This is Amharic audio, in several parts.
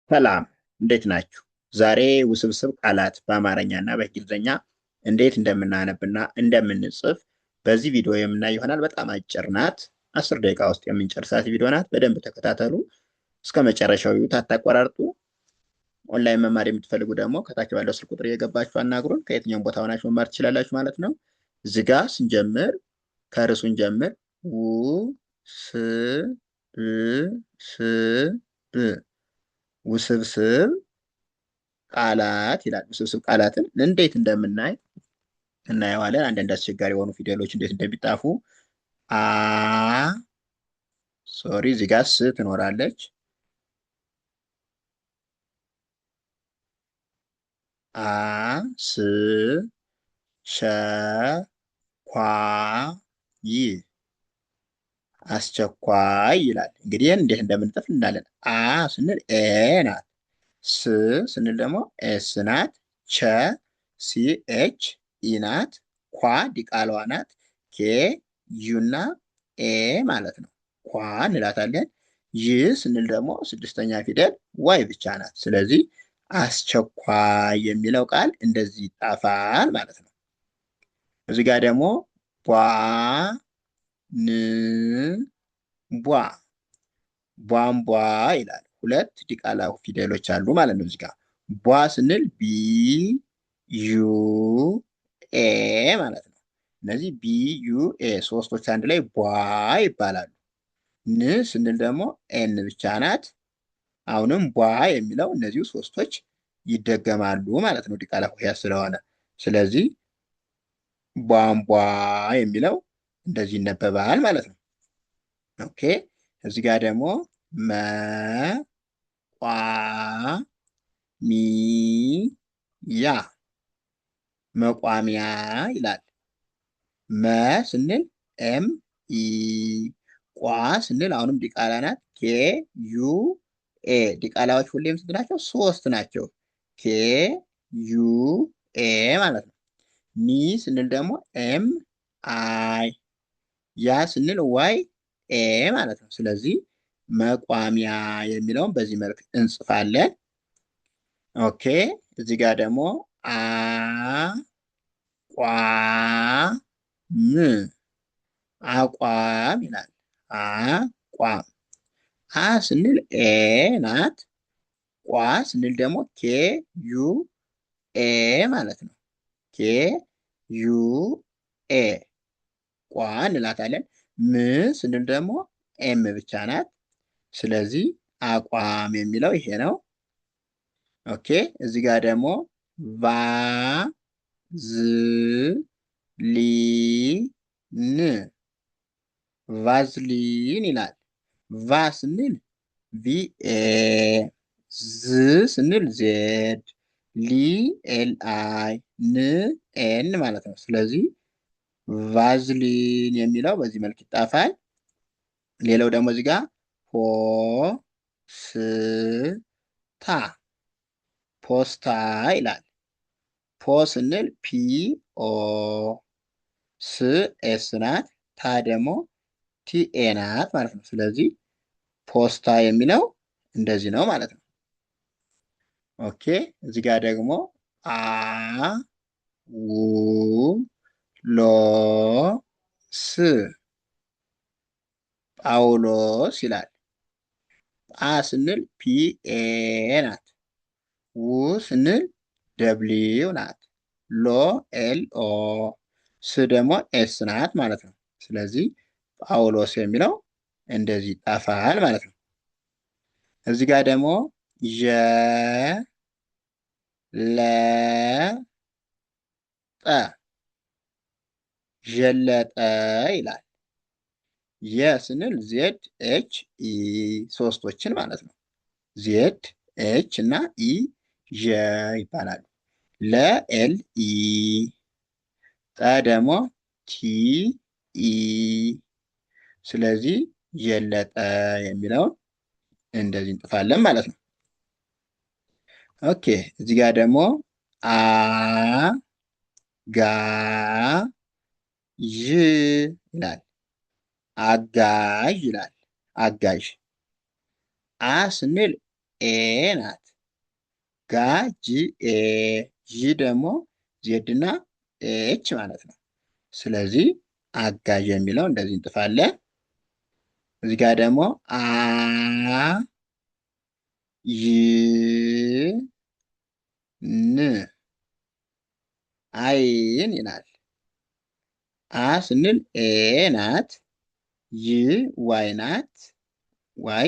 ሰላም እንዴት ናችሁ? ዛሬ ውስብስብ ቃላት በአማርኛና በእንግሊዝኛ እንዴት እንደምናነብና እንደምንጽፍ በዚህ ቪዲዮ የምናይ ይሆናል። በጣም አጭር ናት። 10 ደቂቃ ውስጥ የምንጨርሳት ቪዲዮ ናት። በደንብ ተከታተሉ። እስከ መጨረሻው ይዩት፣ አታቋራርጡ። ኦንላይን መማር የምትፈልጉ ደግሞ ከታች ባለው ስልክ ቁጥር እየገባችሁ አናግሩን። ከየትኛውም ቦታ ሆናችሁ መማር ትችላላችሁ ማለት ነው። እዚህ ጋ ስንጀምር ከርዕሱ እንጀምር። ውስብስብ ቃላት ይላል። ውስብስብ ቃላትን እንዴት እንደምናይ እናየዋለን። አንዳንድ አስቸጋሪ የሆኑ ፊደሎች እንዴት እንደሚጣፉ አ ሶሪ እዚህ ጋር ስ ትኖራለች። አ ስ ሸ ኳ ይ አስቸኳይ ይላል። እንግዲህ ይህን እንዴት እንደምንጽፍ እናለን። አ ስንል ኤ ናት። ስ ስንል ደግሞ ኤስ ናት። ቸ ሲ ኤች ኢ ናት። ኳ ዲቃላዋ ናት። ኬ ዩና ኤ ማለት ነው። ኳ እንላታለን። ይ ስንል ደግሞ ስድስተኛ ፊደል ዋይ ብቻ ናት። ስለዚህ አስቸኳይ የሚለው ቃል እንደዚህ ይጣፋል ማለት ነው። እዚህ ጋር ደግሞ ቧ ን ቧ ቧንቧ ይላል። ሁለት ዲቃላ ፊደሎች አሉ ማለት ነው። እዚህ ጋር ቧ ስንል ቢ ዩ ኤ ማለት ነው። እነዚህ ቢ ዩ ኤ ሶስቶች አንድ ላይ ቧ ይባላሉ። ን ስንል ደግሞ ኤን ብቻ ናት። አሁንም ቧ የሚለው እነዚሁ ሶስቶች ይደገማሉ ማለት ነው ዲቃላ ሆሄያት ስለሆነ። ስለዚህ ቧንቧ የሚለው እንደዚህ ይነበባል ማለት ነው። ኦኬ እዚህ ጋር ደግሞ መ ቋ ሚ ያ መቋሚያ ይላል። መ ስንል ኤም ኢ ቋ ስንል አሁንም ዲቃላ ናት። ኬ ዩ ኤ ዲቃላዎች ሁሌም ስንት ናቸው? ሶስት ናቸው። ኬ ዩ ኤ ማለት ነው። ሚ ስንል ደግሞ ኤም አይ ያ ስንል ዋይ ኤ ማለት ነው። ስለዚህ መቋሚያ የሚለውን በዚህ መልክ እንጽፋለን። ኦኬ እዚህ ጋር ደግሞ አ ቋ ም አቋም ይላል። አቋም አ ስንል ኤ ናት። ቋ ስንል ደግሞ ኬ ዩ ኤ ማለት ነው። ኬ ዩ ኤ ቋ እንላታለን። ም ስንል ደግሞ ኤም ብቻ ናት። ስለዚህ አቋም የሚለው ይሄ ነው። ኦኬ እዚህ ጋር ደግሞ ቫ ዝ ሊ ን ቫዝሊን ይላል። ቫ ስንል ቪኤ ዝ ስንል ዜድ ሊ ኤል አይ ን ኤን ማለት ነው። ስለዚህ ቫዝሊን የሚለው በዚህ መልክ ይጣፋል። ሌላው ደግሞ እዚህ ጋር ፖ ስ ታ ፖስታ ይላል። ፖ ስንል ፒ ኦ ስ ኤስ ናት። ታ ደግሞ ቲኤ ናት ማለት ነው። ስለዚህ ፖስታ የሚለው እንደዚህ ነው ማለት ነው። ኦኬ እዚህ ጋር ደግሞ አ ው ሎ ስ ጳውሎስ ይላል። ጳ ስንል ፒኤ ናት። ው ስንል ደብሊው ናት። ሎ ኤል ኦ ስ ደግሞ ኤስ ናት ማለት ነው። ስለዚህ ጳውሎስ የሚለው እንደዚህ ይጣፋል ማለት ነው። እዚህ ጋር ደግሞ ዠ ለ ጠ ዠለጠ ይላል። የ ስንል ዜድ ኤች ኢ ሶስቶችን ማለት ነው። ዜድ ኤች እና ኢ ዠ ይባላሉ። ለ ኤል ኢ ጠ ደግሞ ቲ ኢ ስለዚህ ዠለጠ የሚለውን እንደዚህ እንጥፋለን ማለት ነው። ኦኬ እዚህ ጋር ደግሞ አ ጋ ዥ ይላል። አጋዥ ይላል። አጋዥ አ ስንል ኤ ናት። ጋ ጂ ኤ ዢ ደግሞ ዜድና ኤች ማለት ነው። ስለዚህ አጋዥ የሚለው እንደዚህ እንጥፋለን። እዚህ ጋር ደግሞ አ ይ ን አይን ይላል። አ ስንል ኤ ናት። ይ ዋይ ናት። ዋይ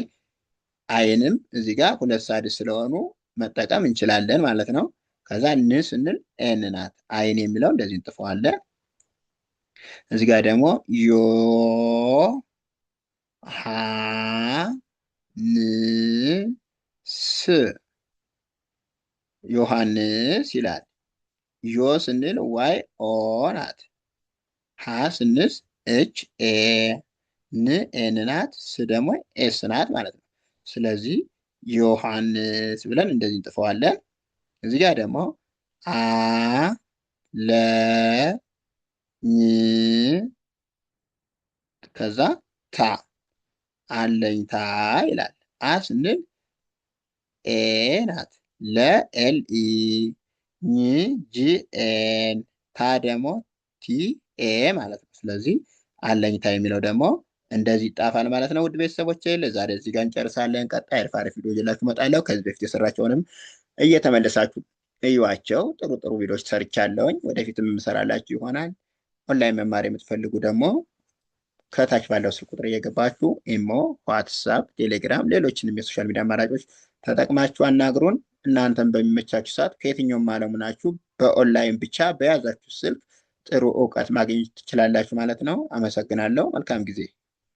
አይንም እዚህ ጋር ሁለት ሳድስ ስለሆኑ መጠቀም እንችላለን ማለት ነው። ከዛ ን ስንል ኤን ናት። አይን የሚለው እንደዚህ እንጥፈዋለን። እዚህ ጋር ደግሞ ዮ ሀ ን ስ ዮሐንስ ይላል። ዮ ስንል ዋይ ኦ ናት። ሀ ስንል ኤች ኤ ን ኤን ናት። ስ ደግሞ ኤስ ናት ማለት ነው። ስለዚህ ዮሐንስ ብለን እንደዚህ እንጥፈዋለን። እዚህ ጋር ደግሞ አ ለ ኝ ከዛ ታ አለኝታ ይላል። አ ስንል ኤ ናት። ለ ኤል ኢ ኝ ጂ ኤን ታ ደግሞ ቲ ኤ ማለት ነው። ስለዚህ አለኝታ የሚለው ደግሞ እንደዚህ ይጣፋል ማለት ነው። ውድ ቤተሰቦቼ ለዛሬ እዚህ ጋር እንጨርሳለን። ቀጣይ አሪፍ አሪፍ ቪዲዮ ይዤላችሁ እመጣለሁ። ከዚህ በፊት የሰራቸውንም እየተመለሳችሁ እዩዋቸው። ጥሩ ጥሩ ቪዲዮዎች ሰርቻለሁኝ። ወደፊትም የምሰራላችሁ ይሆናል። ኦንላይን መማር የምትፈልጉ ደግሞ ከታች ባለው ስልክ ቁጥር እየገባችሁ ኢሞ፣ ዋትሳፕ፣ ቴሌግራም፣ ሌሎችንም የሶሻል ሚዲያ አማራጮች ተጠቅማችሁ አናግሩን። እናንተም በሚመቻችሁ ሰዓት ከየትኛውም ዓለሙ ናችሁ በኦንላይን ብቻ በያዛችሁ ስልክ ጥሩ እውቀት ማግኘት ትችላላችሁ ማለት ነው። አመሰግናለሁ። መልካም ጊዜ